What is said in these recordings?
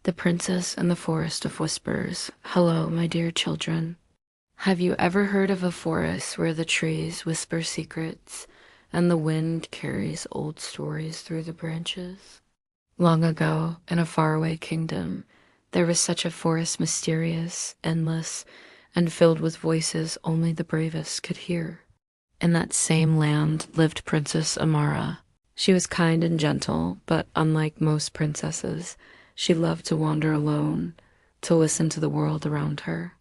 The Princess and the Forest of Whispers. Hello, my dear children. Have you ever heard of a forest where the trees whisper secrets and the wind carries old stories through the branches? Long ago, in a faraway kingdom, there was such a forest, mysterious, endless, and filled with voices only the bravest could hear. In that same land lived Princess Amara. She was kind and gentle, but unlike most princesses, she loved to wander alone, to listen to the world around her.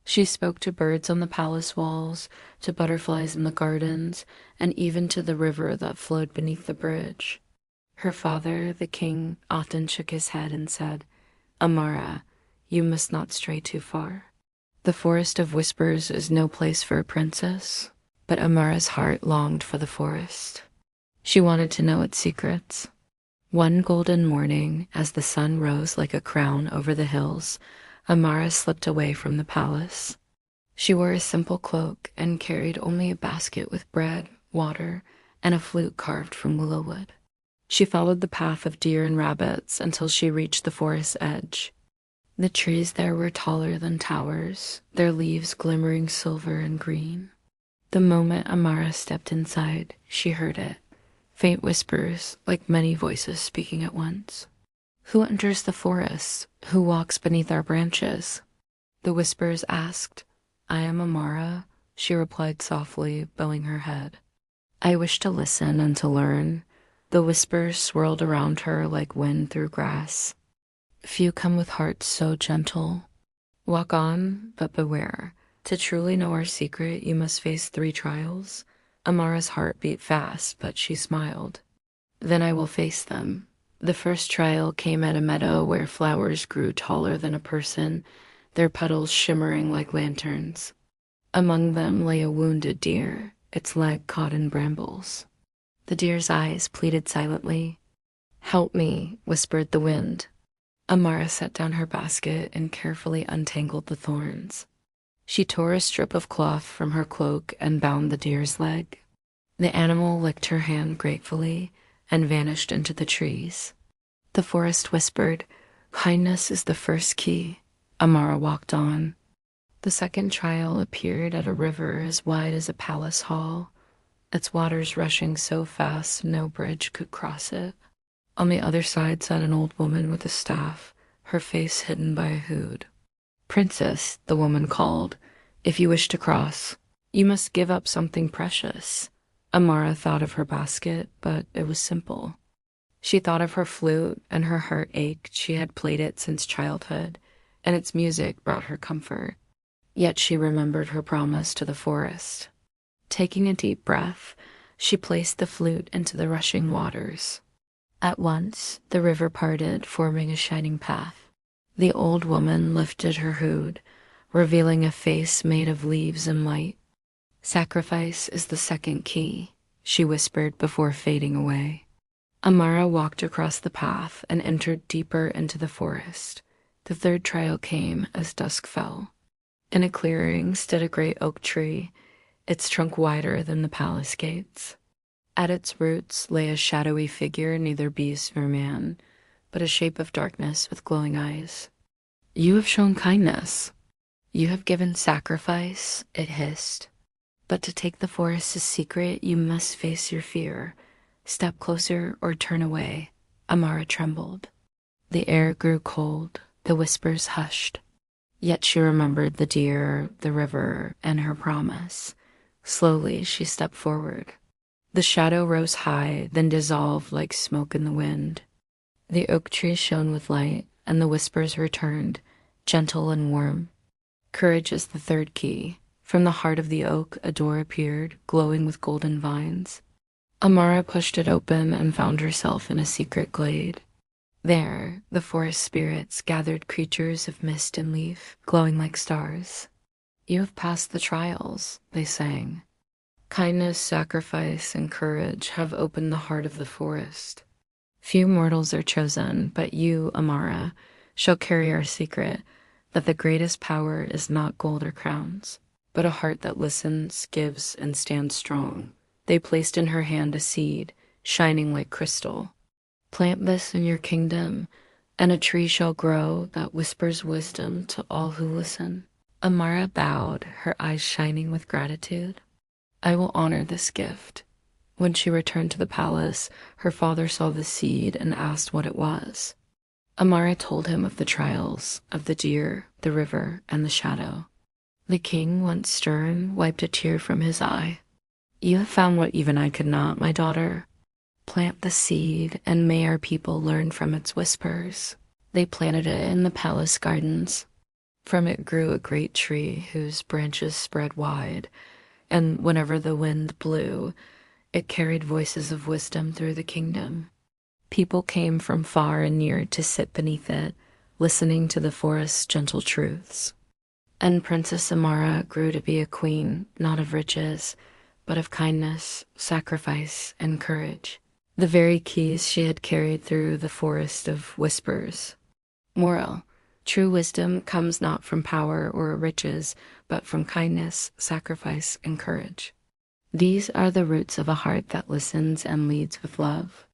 She spoke to birds on the palace walls, to butterflies in the gardens, and even to the river that flowed beneath the bridge. Her father, the king, often shook his head and said, "Amara, you must not stray too far. The Forest of Whispers is no place for a princess." But Amara's heart longed for the forest. She wanted to know its secrets. One golden morning, as the sun rose like a crown over the hills, Amara slipped away from the palace. She wore a simple cloak and carried only a basket with bread, water, and a flute carved from willow wood. She followed the path of deer and rabbits until she reached the forest's edge. The trees there were taller than towers, their leaves glimmering silver and green. The moment Amara stepped inside, she heard it. Faint whispers, like many voices speaking at once. "Who enters the forest? Who walks beneath our branches?" The whispers asked. "I am Amara," she replied softly, bowing her head. "I wish to listen and to learn." The whispers swirled around her like wind through grass. "Few come with hearts so gentle. Walk on, but beware. To truly know our secret, you must face 3 trials." Amara's heart beat fast, but she smiled. "Then I will face them." The first trial came at a meadow where flowers grew taller than a person, their petals shimmering like lanterns. Among them lay a wounded deer, its leg caught in brambles. The deer's eyes pleaded silently. "Help me," whispered the wind. Amara set down her basket and carefully untangled the thorns. She tore a strip of cloth from her cloak and bound the deer's leg. The animal licked her hand gratefully and vanished into the trees. The forest whispered, "Kindness is the first key." Amara walked on. The second trial appeared at a river as wide as a palace hall, its waters rushing so fast no bridge could cross it. On the other side sat an old woman with a staff, her face hidden by a hood. "Princess," the woman called, "if you wish to cross, you must give up something precious." Amara thought of her basket, but it was simple. She thought of her flute, and her heart ached. She had played it since childhood, and its music brought her comfort. Yet she remembered her promise to the forest. Taking a deep breath, she placed the flute into the rushing waters. At once, the river parted, forming a shining path. The old woman lifted her hood, revealing a face made of leaves and light. "Sacrifice is the second key," she whispered before fading away. Amara walked across the path and entered deeper into the forest. The third trial came as dusk fell. In a clearing stood a great oak tree, its trunk wider than the palace gates. At its roots lay a shadowy figure, neither beast nor man, but a shape of darkness with glowing eyes. "You have shown kindness. You have given sacrifice," it hissed. "But to take the forest's secret, you must face your fear. Step closer or turn away." Amara trembled. The air grew cold, the whispers hushed. Yet she remembered the deer, the river, and her promise. Slowly she stepped forward. The shadow rose high, then dissolved like smoke in the wind. The oak tree shone with light, and the whispers returned, gentle and warm. "Courage is the third key." From the heart of the oak a door appeared, glowing with golden vines. Amara pushed it open and found herself in a secret glade. There, the forest spirits gathered creatures of mist and leaf, glowing like stars. "You have passed the trials," they sang. "Kindness, sacrifice, and courage have opened the heart of the forest. Few mortals are chosen, but you, Amara, shall carry our secret, that the greatest power is not gold or crowns, but a heart that listens, gives, and stands strong." They placed in her hand a seed, shining like crystal. "Plant this in your kingdom. and a tree shall grow that whispers wisdom to all who listen. Amara bowed, her eyes shining with gratitude. I will honor this gift. When she returned to the palace, her father saw the seed and asked what it was. Amara told him of the trials, of the deer, the river, and the shadow. The king, once stern, wiped a tear from his eye. You have found what even I could not, my daughter. Plant the seed, and may our people learn from its whispers. They planted it in the palace gardens. From it grew a great tree whose branches spread wide, and whenever the wind blew, it carried voices of wisdom through the kingdom. People came from far and near to sit beneath it, listening to the forest's gentle truths. And Princess Amara grew to be a queen, not of riches, but of kindness, sacrifice, and courage. The very keys she had carried through the forest of whispers. Moral: true wisdom comes not from power or riches, but from kindness, sacrifice, and courage. These are the roots of a heart that listens and leads with love.